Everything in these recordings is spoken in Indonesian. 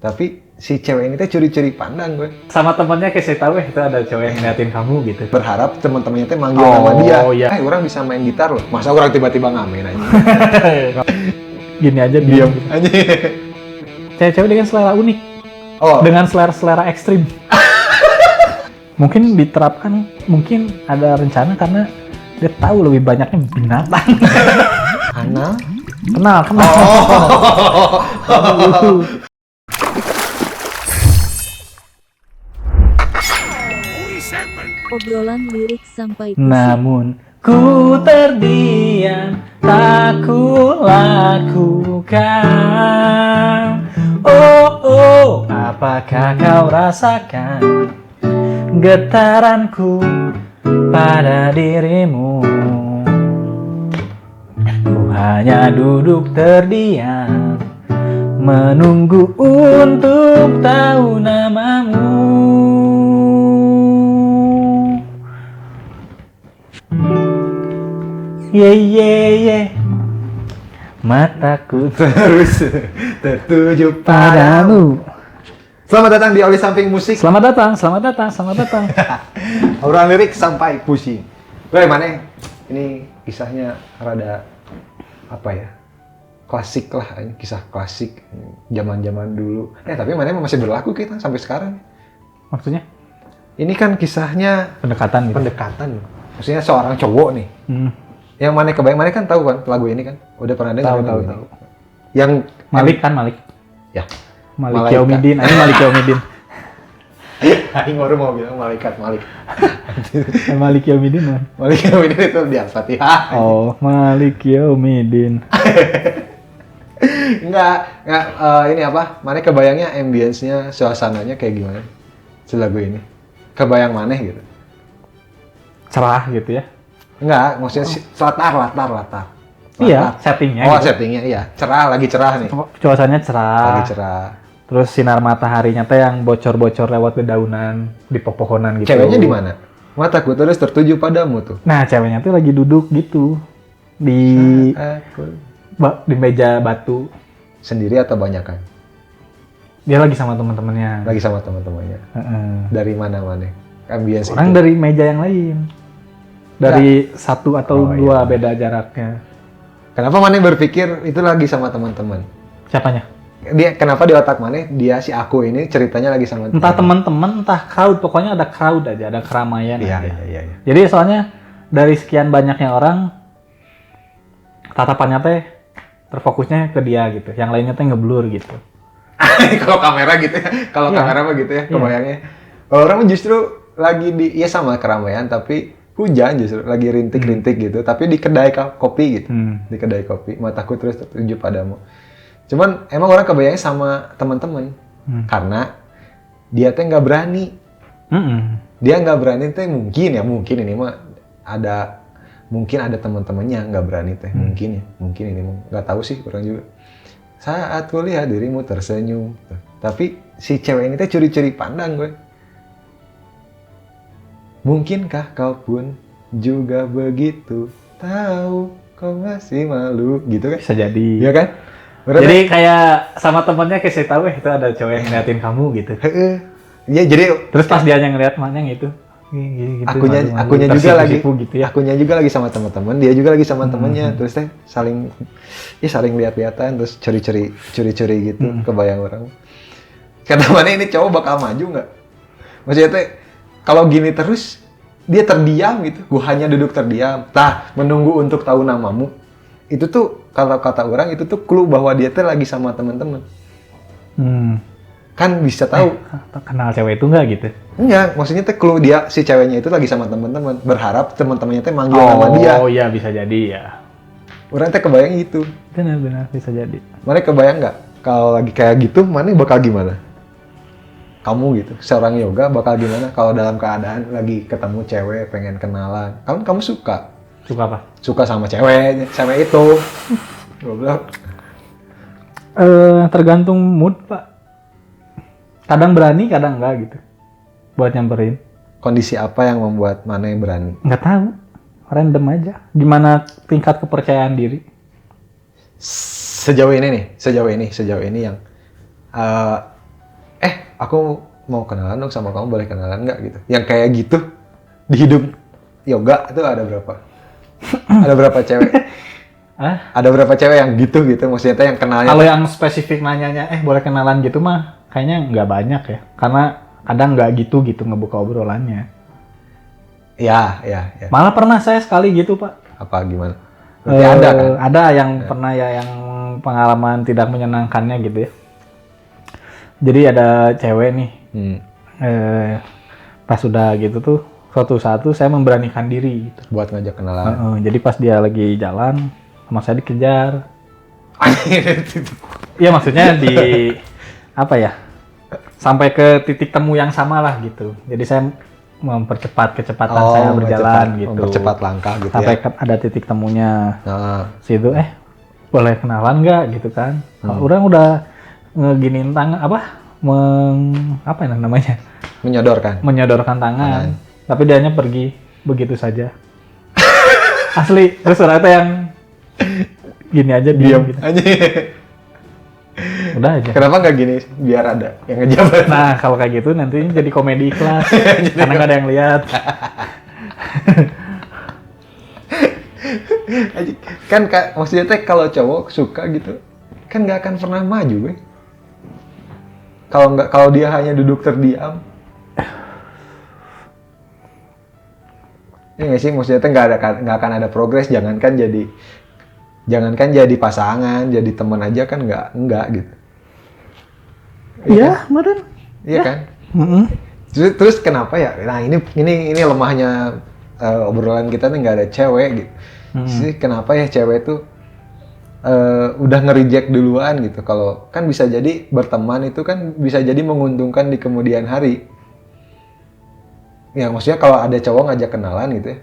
Tapi si cewek ini teh curi-curi pandang gue. Sama temennya kayak saya tahu itu ada cewek yang ngeliatin kamu gitu. Berharap teman-temannya teh manggil nama dia. Iya. Orang bisa main gitar loh. Masa orang tiba-tiba ngamen aja. Gini aja diam. Aja. Cewek-cewek dengan selera unik. Oh. Dengan selera ekstrim. Mungkin diterapkan, mungkin ada rencana karena dia tahu lebih banyaknya binatang. Anal? Kenal. Aduh. Obrolan lirik sampai pusing. Namun ku terdiam, tak ku lakukan. Oh, apakah kau rasakan getaranku pada dirimu? Ku hanya duduk terdiam, menunggu untuk tahu namamu. Ye, mataku Terus tertuju padamu. Selamat datang di Oli Samping Musik. Selamat datang. Obrolan lirik sampai pusing. Weh, mana? Ini kisahnya rada apa ya? Klasik lah, ini kisah klasik zaman-zaman dulu. Tapi mana masih berlaku kita sampai sekarang. Maksudnya? Ini kan kisahnya Pendekatan gitu. Maksudnya seorang cowok nih. Yang mana kebayang, mana kan tahu kan lagu ini kan? Udah pernah dengar kan? Tahu. Yang Malik. Ya. Malik Malaikat. Yaumidin. Ini Malik Yaumidin. Aing baru mau bilang Malik. Malik Yaumidin. Man. Malik ini itu di Al-Fatihah. Oh, Malik Yaumidin. Enggak, ini apa? Mana kebayangnya ambience-nya, suasananya kayak gimana? Lagu ini. Kebayang mana gitu? Cerah gitu ya. Enggak, maksudnya latar. Iya, settingnya. Oh, gitu. settingnya iya. Lagi cerah nih. Cuacanya cerah. Lagi cerah. Terus sinar mataharinya teh yang bocor-bocor lewat dedaunan di pepohonan gitu. Ceweknya di mana? Mataku terus tertuju padamu tuh. Nah, ceweknya tuh lagi duduk gitu di meja batu. Sendiri atau banyakan? Dia lagi sama teman-temannya. Lagi sama teman-temannya. Dari mana? Ambience Orang itu. dari meja yang lain. Dari satu atau dua beda jaraknya. Kenapa Mane berpikir itu lagi sama teman-teman? Siapanya? Kenapa di otak Mane dia si aku ini ceritanya lagi sama Entah teman-teman, entah crowd, pokoknya ada crowd aja, ada keramaian aja. Iya. Jadi soalnya dari sekian banyaknya orang, tatapannya teh terfokusnya ke dia gitu, yang lainnya teh ngeblur gitu. Kalau kamera gitu ya, kamera mah gitu ya, kebayangnya. Orang justru lagi ya sama keramaian tapi hujan justru lagi rintik-rintik gitu, tapi di kedai kopi gitu. Di kedai kopi, mataku terus tertuju padamu. Cuman emang orang kebayangnya sama teman-teman. Karena dia teh nggak berani. Dia nggak berani teh mungkin ini mah mungkin ada teman-temannya nggak berani teh. Mungkin ini mah nggak tahu sih orang juga. Saat kulihat dirimu tersenyum. Tapi si cewek ini teh curi-curi pandang gue. Mungkinkah kau pun juga begitu? Tahu kau masih malu, gitu kan? Bisa jadi. Iya kan? Berarti, jadi kayak sama temennya kayak saya tahu itu ada cewek yang ngeliatin kamu gitu. Iya, jadi terus pas dia yang ngeliat mana yang itu. Gitu, akunya juga lagi gitu ya. Akunya juga lagi sama teman-teman, dia juga lagi sama temannya. Terus teh saling lihat-lihatan terus curi-curi gitu, kebayang orang. Kata mana ini cowok bakal maju nggak? Maksudnya teh kalau gini terus, dia terdiam gitu. Gue hanya duduk terdiam. Menunggu untuk tahu namamu. Itu tuh, kalau kata orang, itu tuh clue bahwa dia tuh lagi sama teman-teman. Kan bisa tahu. Kenal cewek itu nggak gitu? Enggak, maksudnya tuh clue si ceweknya itu lagi sama teman-teman. Berharap teman-temannya tuh manggil nama dia. Oh iya, bisa jadi ya. Orang tuh kebayang gitu. Benar, bisa jadi. Mana kebayang nggak? Kalau lagi kayak gitu, mana bakal gimana? Kamu gitu, seorang yoga bakal gimana kalau dalam keadaan lagi ketemu cewek, pengen kenalan. Kamu suka? Suka apa? Suka sama cewek itu. Goblok. Tergantung mood, Pak. Kadang berani, kadang enggak gitu. Buat nyamperin. Kondisi apa yang membuat Mane berani? Nggak tahu. Random aja. Gimana tingkat kepercayaan diri? Sejauh ini yang aku mau kenalan dong sama kamu, boleh kenalan nggak gitu. Yang kayak gitu di hidup yoga itu ada berapa? Ada berapa cewek? Ada berapa cewek yang gitu maksudnya yang kenalnya? Kalau yang spesifik nanyanya, boleh kenalan gitu mah kayaknya nggak banyak ya. Karena kadang nggak gitu ngebuka obrolannya. Ya. Malah pernah saya sekali gitu, Pak. Apa gimana? Berarti ada kan? Ada yang pernah ya yang pengalaman tidak menyenangkannya gitu ya. Jadi ada cewek nih. Pas udah gitu tuh, suatu saat tuh saya memberanikan diri gitu. Buat ngajak kenalan. Jadi pas dia lagi jalan, sama saya dikejar. Iya maksudnya apa ya? Sampai ke titik temu yang sama lah gitu. Jadi saya mempercepat kecepatan saya berjalan gitu. Mempercepat langkah gitu sampai ya. ada titik temunya. Situ boleh kenalan nggak gitu kan? Orang udah ngeginiin tangan apa namanya? Menyodorkan tangan. Tapi dianya pergi begitu saja. Asli, terus ternyata yang gini aja diam gitu. Udah aja. Kenapa nggak gini? Biar ada yang ngejabat. Nah, kalau kayak gitu nantinya jadi komedi kelas. Karena nggak ada yang lihat. Kan maksudnya teh kalau cowok suka gitu, kan nggak akan pernah maju, gue. Kalau dia hanya duduk terdiam. Ya nggak sih, maksudnya teh nggak akan ada progres. Jangankan jadi pasangan, jadi teman aja kan nggak gitu. Iya, meren. Iya kan? Terus kenapa ya? Nah ini lemahnya obrolan kita nih, nggak ada cewek gitu. Sih kenapa ya cewek tuh udah nge-reject duluan gitu? Kalau kan bisa jadi berteman itu kan bisa jadi menguntungkan di kemudian hari. Ya maksudnya kalau ada cowok ngajak kenalan gitu ya,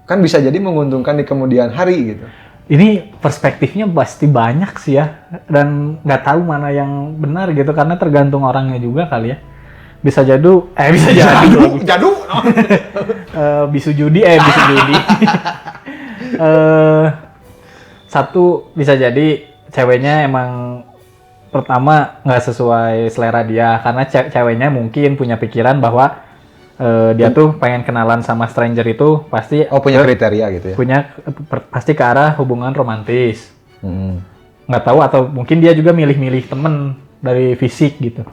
kan bisa jadi menguntungkan di kemudian hari gitu. Ini perspektifnya pasti banyak sih ya, dan nggak tahu mana yang benar gitu karena tergantung orangnya juga kali ya. Bisa jadu. Bisu judi. Satu bisa jadi ceweknya emang pertama nggak sesuai selera dia karena ceweknya mungkin punya pikiran bahwa dia tuh pengen kenalan sama stranger itu pasti punya kriteria gitu ya. Pasti ke arah hubungan romantis. Nggak tahu atau mungkin dia juga milih-milih temen dari fisik gitu.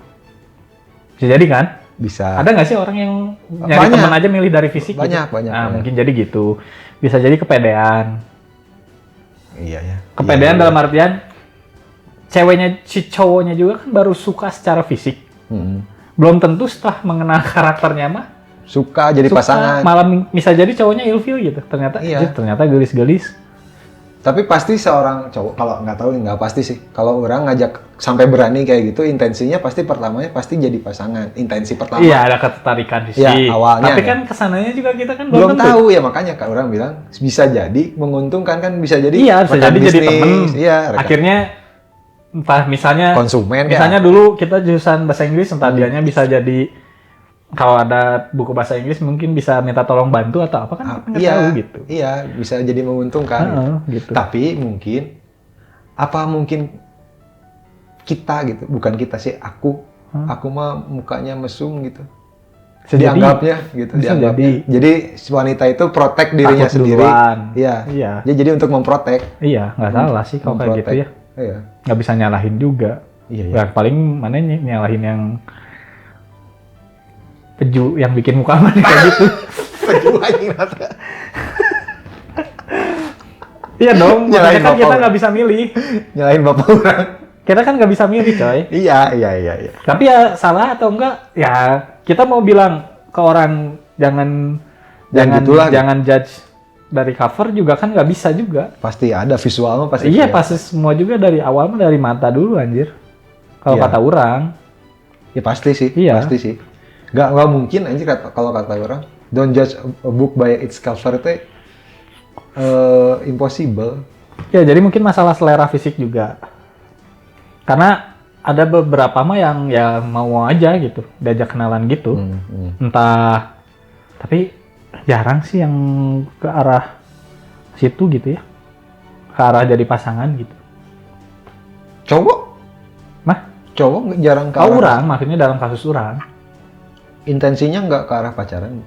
Bisa jadi kan? Bisa. Ada nggak sih orang yang nyari teman aja milih dari fisik? Banyak. Mungkin jadi gitu. Bisa jadi kepedean. Iya ya. Kepedean dalam artian ceweknya, si cowoknya juga kan baru suka secara fisik. Belum tentu setelah mengenal karakternya mah suka jadi pasangan. Malah bisa jadi cowoknya ilfeel gitu. Ternyata gelis-gelis. Tapi pasti seorang cowok, kalau nggak pasti sih. Kalau orang ngajak sampai berani kayak gitu, intensinya pasti pertamanya pasti jadi pasangan. Intensi pertama. Iya, ada ketertarikan fisik. Iya, awalnya. Tapi kan kesananya juga kita kan belum tahu ya, makanya kan orang bilang bisa jadi menguntungkan, kan bisa jadi. Iya, bisa jadi bisnis, jadi temen. Iya, akhirnya entah misalnya konsumen. Misalnya dulu kita jurusan bahasa Inggris, entah dianya bisa jadi kalau ada buku bahasa Inggris mungkin bisa minta tolong bantu atau apa kan kita nggak tahu gitu. Iya, bisa jadi menguntungkan. Gitu. Tapi mungkin kita gitu, bukan kita sih, aku mah mukanya mesum gitu. Dianggapnya gitu, dianggapnya. Jadi wanita itu protect dirinya sendiri. Iya. Jadi untuk memprotek. Iya, nggak salah sih kalau kayak gitu ya. Iya. Nggak bisa nyalahin juga. Iya. Ya, paling mana nyalahin yang peju yang bikin muka mana kayak gitu. Peju anjing. Iya dong, makanya kan kita nggak bisa milih. Nyalahin bapak orang. Kita kan nggak bisa milih, coy. Iya. Tapi ya salah atau enggak, ya kita mau bilang ke orang jangan judge dari cover juga kan nggak bisa juga. Pasti ada visual mah pasti. Iya, pasti semua juga dari awal mah dari mata dulu anjir. Kalau kata orang. Ya pasti sih, pasti sih. Nggak mungkin anjir kalau kata orang. Don't judge a book by its cover teh impossible. Ya, jadi mungkin masalah selera fisik juga. Karena ada beberapa mah yang ya mau aja gitu, diajak kenalan gitu. Entah, tapi jarang sih yang ke arah situ gitu ya. Ke arah jadi pasangan gitu. Cowok? Mah? cowok jarang ke orang, maksudnya dalam kasus orang. Intensinya nggak ke arah pacaran.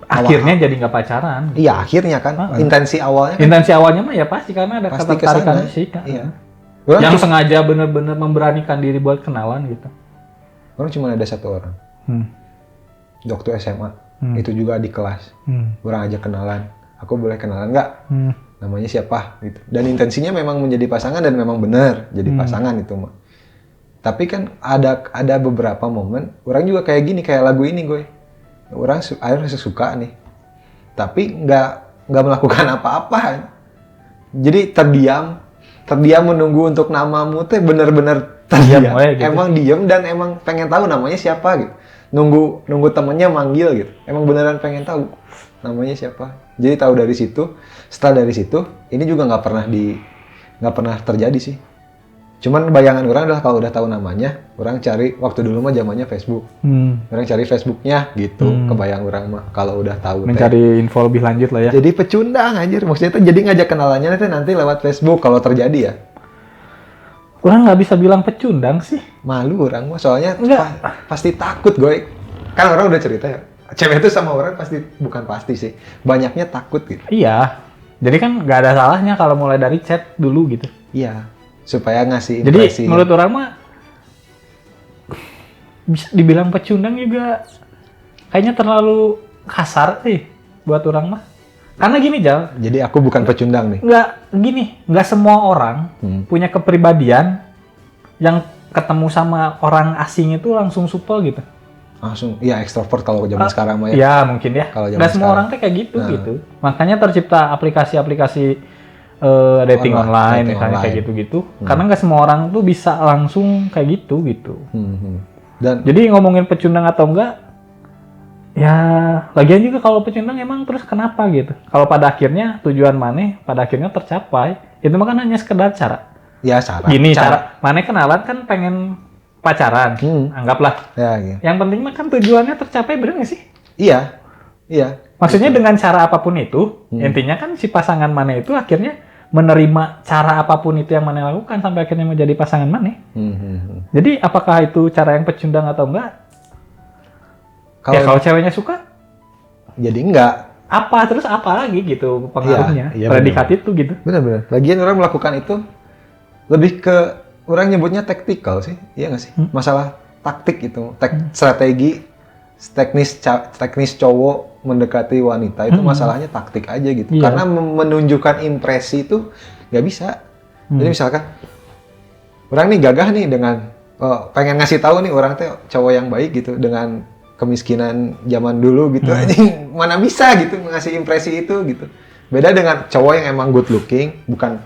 Akhirnya jadi nggak pacaran. Iya, akhirnya kan. Intensi awalnya. Intensi awalnya mah ya pasti karena ada pasti ketertarikan fisik. Iya. Yang sengaja benar-benar memberanikan diri buat kenalan gitu. Orang cuma ada satu orang. Waktu SMA. Itu juga di kelas. Orang aja kenalan. Aku boleh kenalan nggak? Namanya siapa? Gitu. Dan intensinya memang menjadi pasangan dan memang benar jadi pasangan itu mah. Tapi kan ada beberapa momen orang juga kayak gini, kayak lagu ini gue. Orang akhirnya suka nih, tapi nggak melakukan apa-apa. Jadi terdiam menunggu untuk namamu teh bener-bener terdiam. Gitu. Emang diam dan emang pengen tahu namanya siapa gitu. Nunggu temennya manggil gitu. Emang beneran pengen tahu namanya siapa. Jadi tahu dari situ. Setelah dari situ, ini juga nggak pernah terjadi sih. Cuman bayangan orang adalah kalau udah tahu namanya, orang cari waktu dulu mah zamannya Facebook. Orang cari Facebooknya gitu, kebayang orang mah kalau udah tahu. Mencari info lebih lanjut lah ya. Jadi pecundang anjir, maksudnya jadi ngajak kenalannya nanti lewat Facebook kalau terjadi ya. Orang nggak bisa bilang pecundang sih. Malu orang mah, soalnya pasti takut gue. Kan orang udah cerita ya, cewek itu sama orang bukan pasti sih, banyaknya takut gitu. Iya, jadi kan nggak ada salahnya kalau mulai dari chat dulu gitu. Iya. Supaya ngasih impresi. Jadi menurut orang mah bisa dibilang pecundang juga kayaknya terlalu kasar sih buat orang mah. Karena gini Jal. Jadi aku bukan pecundang nih. Nggak semua orang punya kepribadian yang ketemu sama orang asing itu langsung supel gitu. Langsung, ya ekstrovert kalau zaman sekarang mah ya. Ya mungkin ya. Nggak semua orang tuh kayak gitu gitu. Makanya tercipta aplikasi-aplikasi dating online misalnya kayak gitu-gitu. Karena nggak semua orang tuh bisa langsung kayak gitu. Dan jadi ngomongin pecundang atau enggak, ya lagian juga kalau pecundang emang terus kenapa gitu. Kalau pada akhirnya tujuan maneh pada akhirnya tercapai, itu mah kan hanya sekedar cara. Ya cara. Gini cara maneh kenalan kan pengen pacaran, anggaplah. Ya, gitu. Yang penting mah kan tujuannya tercapai, bener nggak sih? Iya. Maksudnya dengan cara apapun itu, intinya kan si pasangan maneh itu akhirnya menerima cara apapun itu yang maneh lakukan sampai akhirnya menjadi pasangan maneh. Jadi apakah itu cara yang pecundang atau enggak? Kalau ceweknya suka, jadi enggak. Terus apa lagi gitu pengaruhnya? Iya, predikat itu gitu. Benar. Lagian orang melakukan itu lebih ke orang nyebutnya taktikal sih, iya nggak sih? Masalah taktik itu, strategi, teknis cowok mendekati wanita itu masalahnya taktik aja gitu. Iya. Karena menunjukkan impresi itu nggak bisa. Jadi misalkan orang nih gagah nih dengan pengen ngasih tahu nih orang tuh cowok yang baik gitu dengan kemiskinan zaman dulu gitu, mana bisa gitu ngasih impresi itu gitu. Beda dengan cowok yang emang good looking, bukan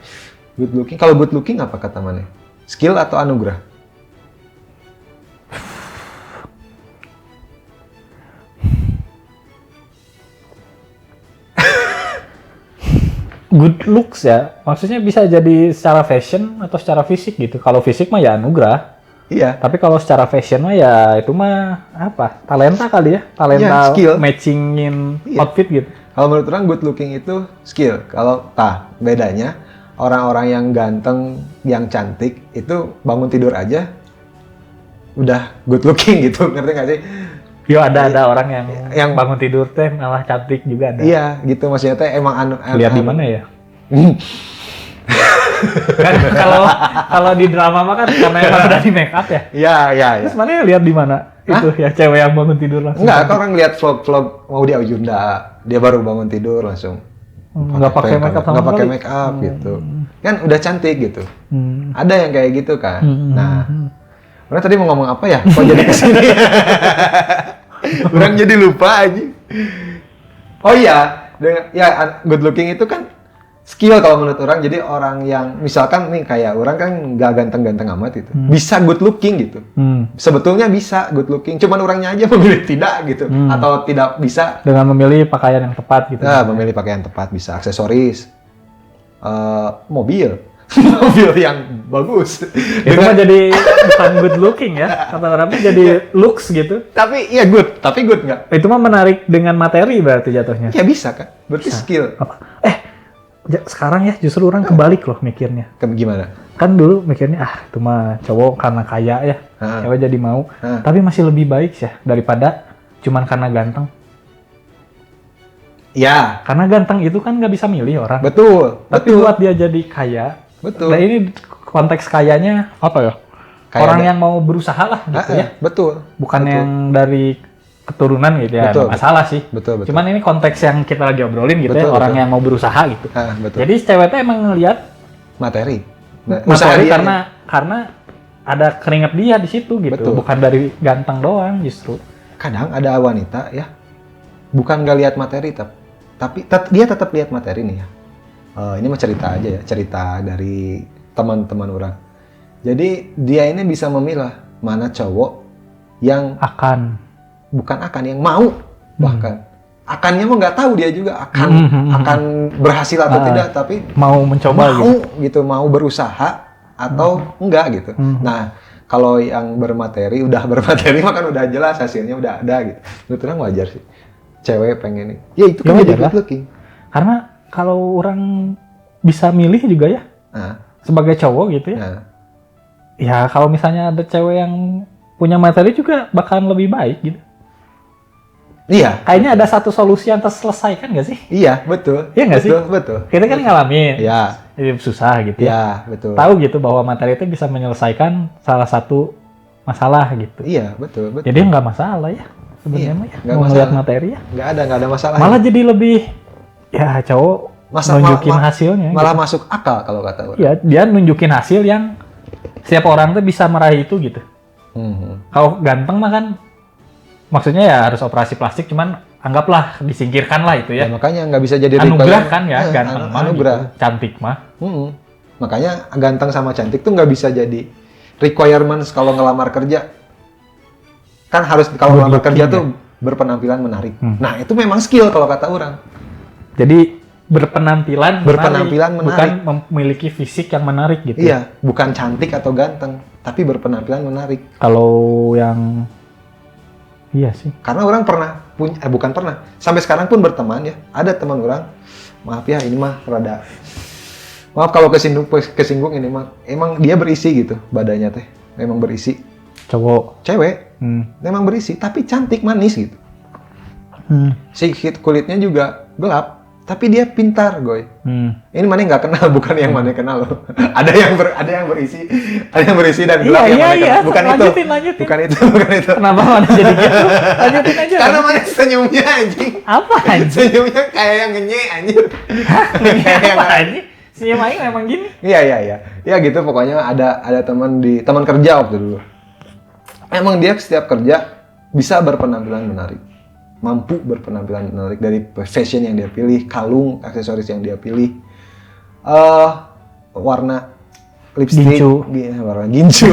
good looking. Kalau good looking apa kata mana? Skill atau anugerah? Good looks ya, maksudnya bisa jadi secara fashion atau secara fisik gitu. Kalau fisik mah ya anugerah. Iya. Tapi kalau secara fashion mah ya itu mah apa? Talenta kali ya, talenta skill. Matchingin outfit gitu. Kalau menurut orang good looking itu skill. Kalau bedanya orang-orang yang ganteng, yang cantik itu bangun tidur aja udah good looking gitu, ngerti nggak sih? Yo ada orang yang bangun tidur teh malah cantik juga ada. Iya, gitu maksudnya teh emang lihat di mana ya? Kan kalau di drama mah kan karena emang udah di make up ya. Iya. Terus mana lihat di mana? Itu ya cewek yang bangun tidur langsung. Enggak, orang lihat vlog Maudy Ayunda, dia baru bangun tidur langsung. Nggak pakai make up sama sekali. Make up gitu. Kan udah cantik gitu. Ada yang kayak gitu kan. Nah, orang tadi mau ngomong apa ya? Kok jadi kesini? Orang jadi lupa aja. Oh iya, good looking itu kan skill kalau menurut orang. Jadi orang yang misalkan nih kayak orang kan nggak ganteng-ganteng amat itu, bisa good looking gitu. Sebetulnya bisa good looking, cuman orangnya aja memilih tidak gitu, atau tidak bisa dengan memilih pakaian yang tepat gitu. Nah, memilih pakaian tepat bisa, aksesoris, mobil yang bagus. Itu mah jadi bukan good looking ya, kata orang jadi looks gitu. Tapi good nggak? Itu mah menarik dengan materi berarti jatuhnya. Ya bisa kan, berarti skill. Sekarang ya justru orang kebalik loh mikirnya. Gimana? kan dulu mikirnya itu mah cowok karena kaya ya, cewek jadi mau. Tapi masih lebih baik sih daripada cuman karena ganteng. Ya. Karena ganteng itu kan nggak bisa milih orang. Betul. Tapi buat dia jadi kaya. Betul. Nah ini konteks kayanya apa ya? Kaya orang yang mau berusaha lah gitu ya. Betul. Bukan betul. yang dari keturunan gitu ya. Betul, masalah sih. Betul. Cuman ini konteks yang kita lagi obrolin gitu betul, ya. Orang yang mau berusaha gitu. Betul. Jadi cewek itu emang ngelihat materi. Materi karena ada keringat dia di situ gitu. Betul. Bukan dari ganteng doang justru. Kadang ada wanita ya, bukan nggak lihat materi tapi dia tetap lihat materi nih ya. Ini mah cerita aja ya, cerita dari teman-teman orang. Jadi dia ini bisa memilah mana cowok yang bukan yang mau, bahkan akannya mah nggak tahu dia juga akan berhasil atau tidak, tapi mau mencoba gitu, mau berusaha atau enggak gitu. Nah, kalau yang udah bermateri mah kan udah jelas hasilnya udah ada gitu. Menurut orang wajar sih. Cewek pengen ya itu kan jadi good looking. Karena kalau orang bisa milih juga ya, sebagai cowok gitu ya. Ya kalau misalnya ada cewek yang punya materi juga bakalan lebih baik gitu. Iya. Kayaknya ada satu solusi yang terselesaikan nggak sih? Iya, betul. Iya nggak sih? Betul. Kita kan ngalamin. Iya. Jadi susah gitu ya. Iya, betul. Tahu gitu bahwa materi itu bisa menyelesaikan salah satu masalah gitu. Iya, betul. Jadi nggak masalah ya sebenarnya ya. Mau ngeliat materi ya. Nggak ada masalah. Malah jadi lebih ya cowok nunjukin hasilnya. Malah gitu. Masuk akal kalau kata orang. Iya, dia nunjukin hasil yang setiap orang tuh bisa meraih itu gitu. Kalau ganteng mah kan maksudnya ya harus operasi plastik, cuman anggaplah disingkirkan lah itu ya. Makanya nggak bisa jadi anugerah kan ya, ganteng mah anugerah. Gitu. Cantik mah. Makanya ganteng sama cantik tuh nggak bisa jadi requirements kalau ngelamar kerja. Kan harus kalau ngelamar kerja tuh berpenampilan menarik. Nah itu memang skill kalau kata orang. Jadi berpenampilan menarik. Bukan memiliki fisik yang menarik gitu. Iya, bukan cantik atau ganteng, tapi berpenampilan menarik. Kalau yang iya sih. Karena orang bukan pernah. Sampai sekarang pun berteman ya. Ada teman orang, maaf ya ini mah maaf kalau kesinggung ini mah. Emang dia berisi gitu badannya teh. Memang berisi. Cewek. Memang berisi, tapi cantik manis gitu. Si kulitnya juga gelap. Tapi dia pintar, Goy. Ini mana nggak kenal, bukan yang mana kenal loh. ada yang berisi dan gelap yang mana kenal. Bukan lanjutin. Bukan itu. Kenapa mana jadi gitu? Lanjutin aja. Karena mana senyumnya anjing. Apa anjing? Senyumnya kayak yang ngenye anjing. Kayak apa anjing? Senyum aing memang gini. Iya. Ya gitu pokoknya ada teman kerja waktu dulu. Emang dia setiap kerja bisa berpenampilan menarik. Mampu berpenampilan menarik dari fashion yang dia pilih, kalung, aksesoris yang dia pilih, warna lipstick, warna gincu,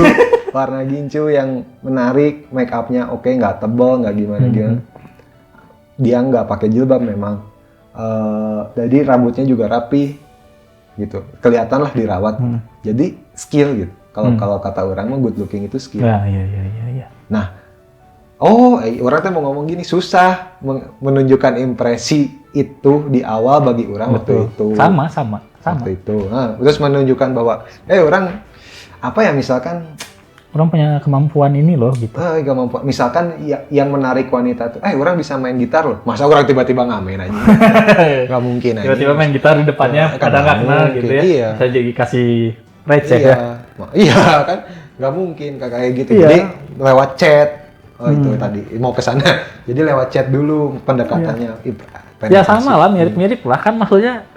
warna gincu yang menarik, make upnya oke, nggak tebal, nggak gimana. Dia nggak pakai jilbab memang, jadi rambutnya juga rapi, gitu, kelihatan lah dirawat. Jadi skill gitu. Kalau kata orang mah good looking itu skill. Iya. Nah. Orang tuh mau ngomong gini, susah menunjukkan impresi itu di awal bagi orang. Waktu itu. Sama. Waktu itu. Terus menunjukkan bahwa, orang apa ya misalkan orang punya kemampuan ini loh gitu. Kemampuan. Misalkan yang menarik wanita tuh, orang bisa main gitar loh. Masa orang tiba-tiba ngamen aja? Gak mungkin aja. Tiba-tiba main gitar di depannya, kadang nggak kenal gitu ya. Iya. Saya jadi kasih receh ya. Iya kan, nggak mungkin kayak gitu. Jadi lewat chat. Itu tadi mau ke sana. Jadi lewat chat dulu pendekatannya. Ya sama lah, mirip-mirip lah kan, maksudnya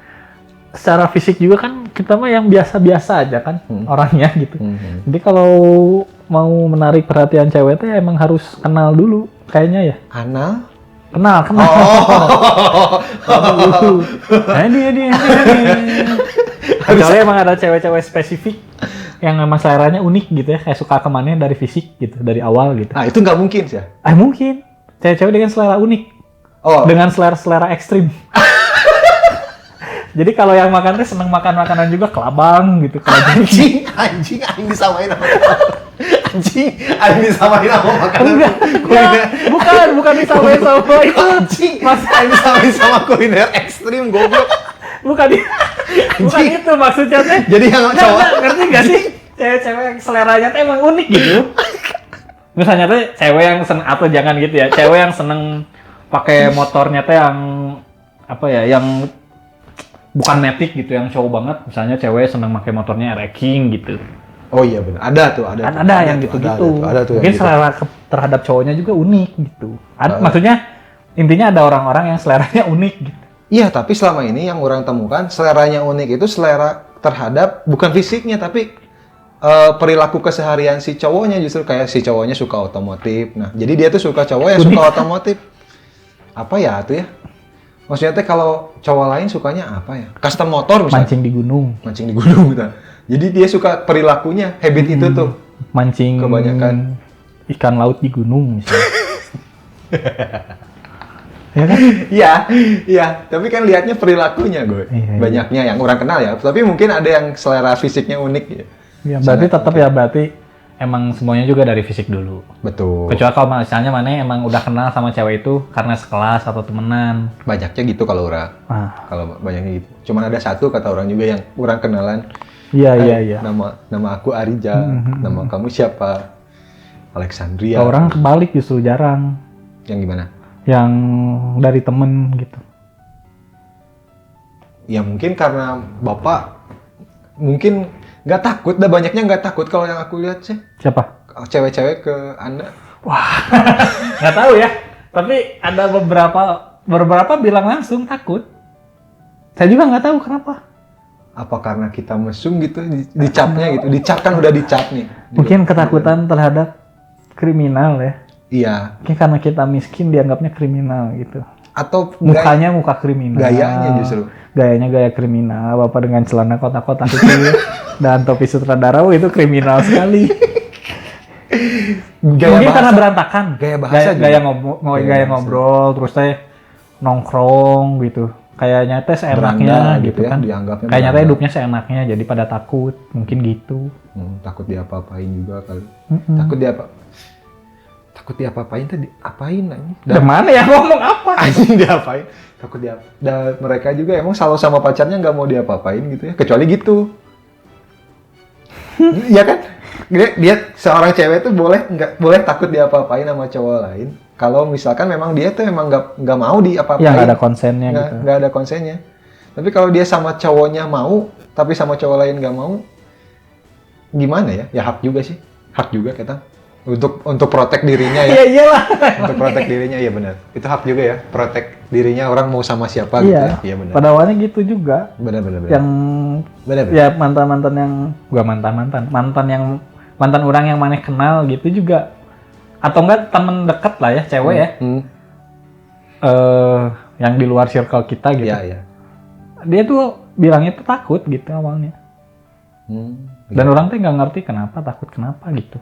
secara fisik juga kan kita mah yang biasa-biasa aja kan orangnya gitu. Jadi kalau mau menarik perhatian cewek teh emang harus kenal dulu kayaknya ya. Kenal. Nah, dia. Kecuali emang ada cewek-cewek spesifik yang emang seleranya unik gitu ya, kayak suka kemana dari fisik gitu, dari awal gitu. Nah itu nggak mungkin sih. Mungkin. Cewek-cewek dengan selera unik. Dengan selera ekstrim. Jadi kalau yang makan tuh seneng makan makanan juga kelabang gitu. Anjing disamain sama anjing disamain sama makanan. Bukan disamain sama itu. Anjing disamain sama kuliner ekstrim goblok. bukan itu maksudnya teh. Jadi yang cowok ngerti nggak sih? Cewek-cewek yang seleranya tuh emang unik gitu. Misalnya tuh cewek yang seneng, atau jangan gitu ya, cewek yang seneng pakai motornya tuh yang apa ya, yang bukan matic gitu, yang cowok banget. Misalnya cewek seneng pakai motornya King gitu. Oh iya benar, ada tuh. Ada yang gitu-gitu. Mungkin gitu. selera terhadap cowoknya juga unik gitu. Maksudnya intinya ada orang-orang yang seleranya unik gitu. Iya, tapi selama ini yang orang temukan seleranya unik itu selera terhadap bukan fisiknya tapi perilaku keseharian si cowoknya, justru kayak si cowoknya suka otomotif. Nah, jadi dia tuh suka cowok yang suka otomotif. Apa ya tuh ya? Maksudnya teh kalau cowok lain sukanya apa ya? Custom motor misalnya. Mancing di gunung gitu. Jadi dia suka perilakunya, habit itu tuh. Mancing kebanyakan ikan laut di gunung misalnya. Ya kan? Iya. Tapi kan lihatnya perilakunya gue. Iya. Banyaknya yang orang kenal ya. Tapi mungkin ada yang selera fisiknya unik ya. Ya, berarti tetap ya emang semuanya juga dari fisik dulu. Betul. Kecuali kalau misalnya mana emang udah kenal sama cewek itu karena sekelas atau temenan. Banyaknya gitu kalau orang. Kalau banyaknya gitu. Cuman ada satu kata orang juga yang orang kenalan. Iya. Nama aku Arija. Nama kamu siapa? Alexandria. Kalau orang kebalik justru jarang. Yang gimana? Yang dari temen gitu. Ya mungkin karena bapak mungkin nggak takut, banyaknya nggak takut kalau yang aku lihat sih. Siapa? Cewek-cewek ke Anda. Wah, nggak tahu ya. Tapi ada beberapa bilang langsung takut. Saya juga nggak tahu kenapa. Apa karena kita mesum gitu, dicapnya gitu, dicap kan udah dicap nih. Mungkin ketakutan terhadap kriminal ya. Iya. Mungkin karena kita miskin dianggapnya kriminal gitu. Atau mukanya muka kriminal. Gayanya justru. Gayanya gaya kriminal. Bapak dengan celana kotak-kotak itu dan topi sutradara itu kriminal sekali. Mungkin bahasa, karena berantakan. Gaya ngobrol terus nongkrong gitu. Kayaknya teh seenaknya gitu kan. Kayaknya teh hidupnya seenaknya jadi pada takut. Mungkin gitu. Takut diapa-apain juga kali. Takut diapa-apain tadi apain anjing? Dari mana ya ngomong apa? Anjing diapain? Takut diapa. Dan mereka juga emang selalu sama pacarnya nggak mau diapa-apain gitu ya. Kecuali gitu. Iya kan? Dia seorang cewek tuh boleh takut diapa-apain sama cowok lain. Kalau misalkan memang dia tuh emang nggak mau diapa-apain. Ya nggak ada konsennya gitu. Nggak ada konsennya. Tapi kalau dia sama cowoknya mau, tapi sama cowok lain nggak mau, gimana ya? Ya hak juga sih. Hak juga kata. Untuk protek dirinya ya. Iya iyalah. Untuk protek dirinya ya benar. Itu hak juga ya. Protek dirinya orang mau sama siapa gitu ya. Iya benar. Pada awalnya gitu juga. Benar. Yang ya mantan yang gua mantan orang yang maneh kenal gitu juga. Atau enggak temen deket lah ya, cewek ya. Yang di luar circle kita gitu. Iya. Dia tuh bilangnya tuh takut gitu awalnya. Dan orang tuh nggak ngerti kenapa gitu.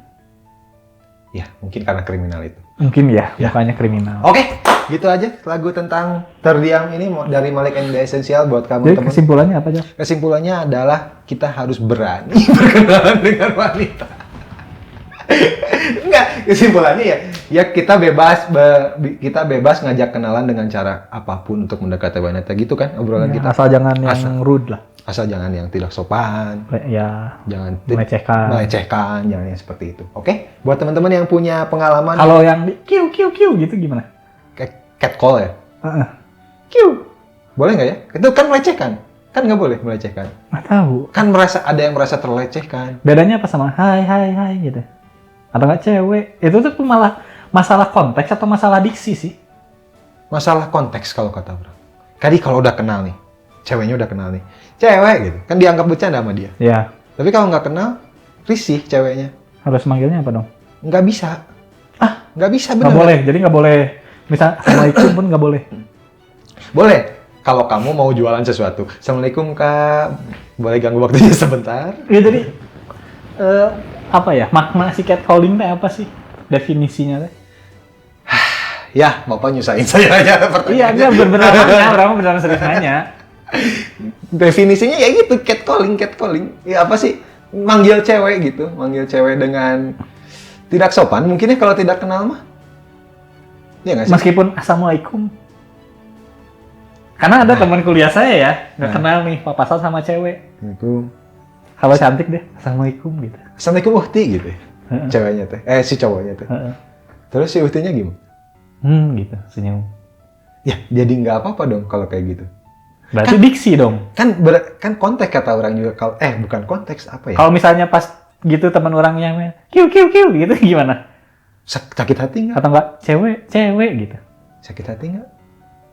Ya, mungkin karena kriminal itu. Mungkin ya. Mukanya kriminal. Oke, gitu aja lagu tentang Terdiam ini dari Malik and the Essential buat kamu teman. Jadi kesimpulannya apa aja? Kesimpulannya adalah kita harus berani berkenalan dengan wanita. Enggak, kesimpulannya ya kita bebas ngajak kenalan dengan cara apapun untuk mendekati wanita gitu kan obrolan kita. Asal jangan yang rude lah. Asal jangan yang tidak sopan. Ya. Jangan melecehkan, jangan yang seperti itu. Oke? Buat teman-teman yang punya pengalaman. Kalau yang di kiu gitu gimana? Catcall ya? Kiu. Boleh nggak ya? Itu kan melecehkan. Kan nggak boleh melecehkan. Nggak tahu. Kan ada yang merasa terlecehkan. Bedanya apa sama hai gitu? Atau nggak cewek? Itu tuh malah masalah konteks atau masalah diksi sih? Masalah konteks kalau kata orang. Tadi kalau udah kenal nih, ceweknya udah kenal nih, cewek gitu, kan dianggap bercanda sama dia. Iya. Tapi kalau nggak kenal, risih ceweknya. Harus manggilnya apa dong? Nggak bisa. Nggak bisa bener. Nggak boleh, jadi nggak boleh. Misal, Assalamualaikum pun nggak boleh. Boleh. Kalau kamu mau jualan sesuatu, Assalamualaikum Kak, boleh ganggu waktunya sebentar? Iya jadi, apa ya, makna si catcalling teh apa sih? Definisinya teh? Ya, Bapak nyusahin saya aja pertanyaannya. Iya, dia benar-benar nanya, orang benar serius nanya. Definisinya ya gitu, catcalling. Ya apa sih? Manggil cewek gitu, manggil cewek dengan tidak sopan, mungkin ya kalau tidak kenal mah. Iya nggak sih? Meskipun Assalamualaikum. Karena ada teman kuliah saya ya, nggak kenal nih, papasan sama cewek. Assalamualaikum. Halo cantik deh, assalamualaikum gitu. Assalamualaikum Uhti gitu ya. Ceweknya teh, si cowoknya teh. Terus si Uhtinya gimana? Gitu, senyum. Ya, jadi nggak apa-apa dong kalau kayak gitu. Berarti kan, diksi dong. Kan konteks kata orang juga kalau bukan konteks apa ya? Kalau misalnya pas gitu teman orangnya kiu gitu gimana? Sakit hati nggak? Atau enggak cewek gitu? Sakit hati nggak?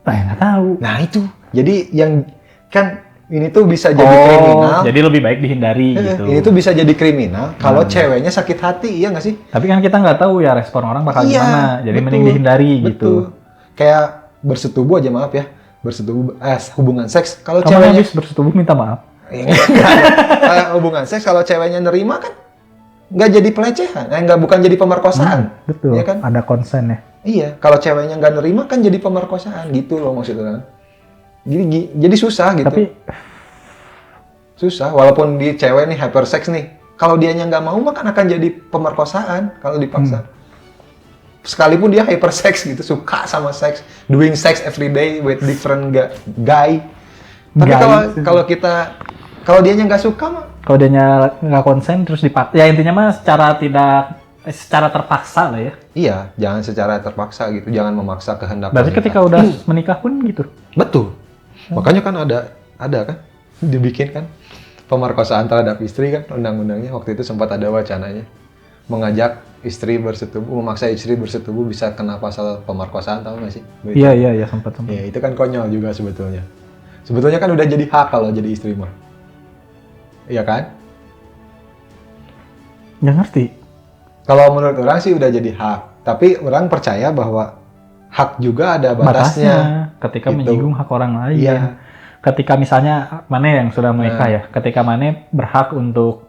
Nggak tahu. Nah itu, jadi yang kan ini tuh bisa jadi kriminal. Jadi lebih baik dihindari gitu. Ini tuh bisa jadi kriminal kalau ceweknya sakit hati, iya nggak sih? Tapi kan kita nggak tahu ya respon orang bakal gimana. Jadi mending dihindari gitu. Kayak bersetubuh aja, maaf ya. Bersetubuh hubungan seks kalau ceweknya ceweknya habis bersetubuh minta maaf. Hubungan seks kalau ceweknya nerima kan nggak jadi pelecehan, bukan jadi pemerkosaan. Betul. Ya kan? Ada konsen ya. Iya, kalau ceweknya nggak nerima kan jadi pemerkosaan gitu loh maksudnya. Jadi susah gitu. Tapi susah, walaupun di cewek nih hypersex nih, kalau dianya nggak mau mah kan akan jadi pemerkosaan kalau dipaksa. Sekalipun dia hypersex gitu, suka sama seks, doing sex every day with different guy. Tapi kalau dianya nggak suka mah, kalau dianya nggak konsen terus dipaksa, ya intinya mah secara terpaksa lah ya. Iya, jangan secara terpaksa gitu, jangan memaksa kehendak. Berarti ketika udah menikah pun gitu. Betul. Makanya kan ada kan dibikin kan pemerkosaan terhadap istri kan undang-undangnya waktu itu sempat ada wacananya mengajak istri bersetubuh, memaksa istri bersetubuh bisa kena pasal pemerkosaan, tahu nggak sih? Iya sempat. Iya, itu kan konyol juga sebetulnya. Sebetulnya kan udah jadi hak kalau jadi istri mah. Iya kan? Nggak ngerti. Kalau menurut orang sih udah jadi hak, tapi orang percaya bahwa hak juga ada batasnya. Ketika gitu. menyinggung hak orang lain. Iya. Ketika misalnya Mane yang sudah menikah ya, ketika Mane berhak untuk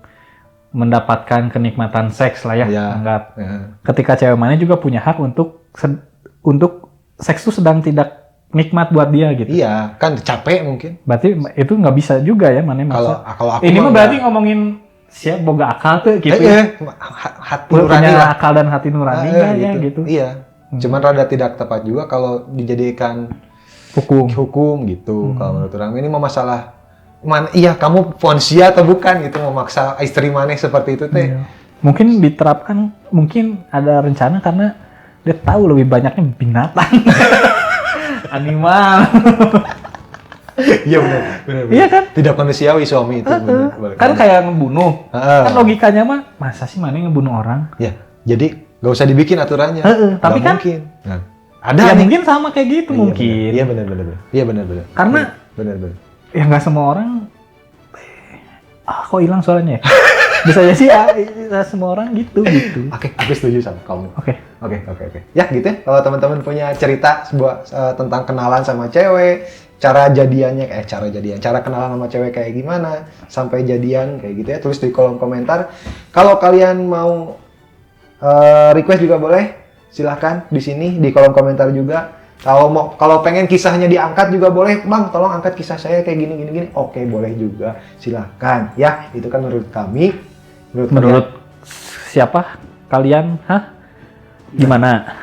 mendapatkan kenikmatan seks lah ya, anggap. Ketika cewek Mane juga punya hak untuk seks itu sedang tidak nikmat buat dia gitu. Iya, kan capek mungkin. Berarti itu nggak bisa juga ya Mane maksa. Kalau aku ini mah berarti ngomongin siap boga akal tuh gitu. Hati nurani lah. Akal dan hati nurani gitu. Iya. Cuman rada tidak tepat juga kalau dijadikan hukum gitu. Kalau menurut orang ini mah masalah kamu ponsia atau bukan gitu, memaksa istri maneh seperti itu teh. Iya. Mungkin diterapkan, mungkin ada rencana karena dia tahu lebih banyaknya binatang. Animal. Iya benar. Iya kan? Tidak manusiawi suami itu. Kan kayak ngebunuh. Kan logikanya mah masa sih mana ngebunuh orang? Ya, jadi nggak usah dibikin aturannya. Tapi kan mungkin. Ada ya mungkin sama kayak gitu mungkin. Iya benar. Iya benar. Karena benar. Ya nggak semua orang. Kok hilang suaranya ya? Bisa aja sih semua orang gitu. Oke, aku setuju sama kamu. Oke. Ya gitu ya. Kalau teman-teman punya cerita tentang kenalan sama cewek, cara kenalan sama cewek kayak gimana, sampai jadian kayak gitu ya, tulis di kolom komentar. Kalau kalian mau request juga boleh, silahkan di sini di kolom komentar juga. Kalau pengen kisahnya diangkat juga boleh, Bang, tolong angkat kisah saya kayak gini. Oke, boleh juga. Silahkan. Ya, itu kan menurut kami. Menurut siapa? Kalian? Gimana?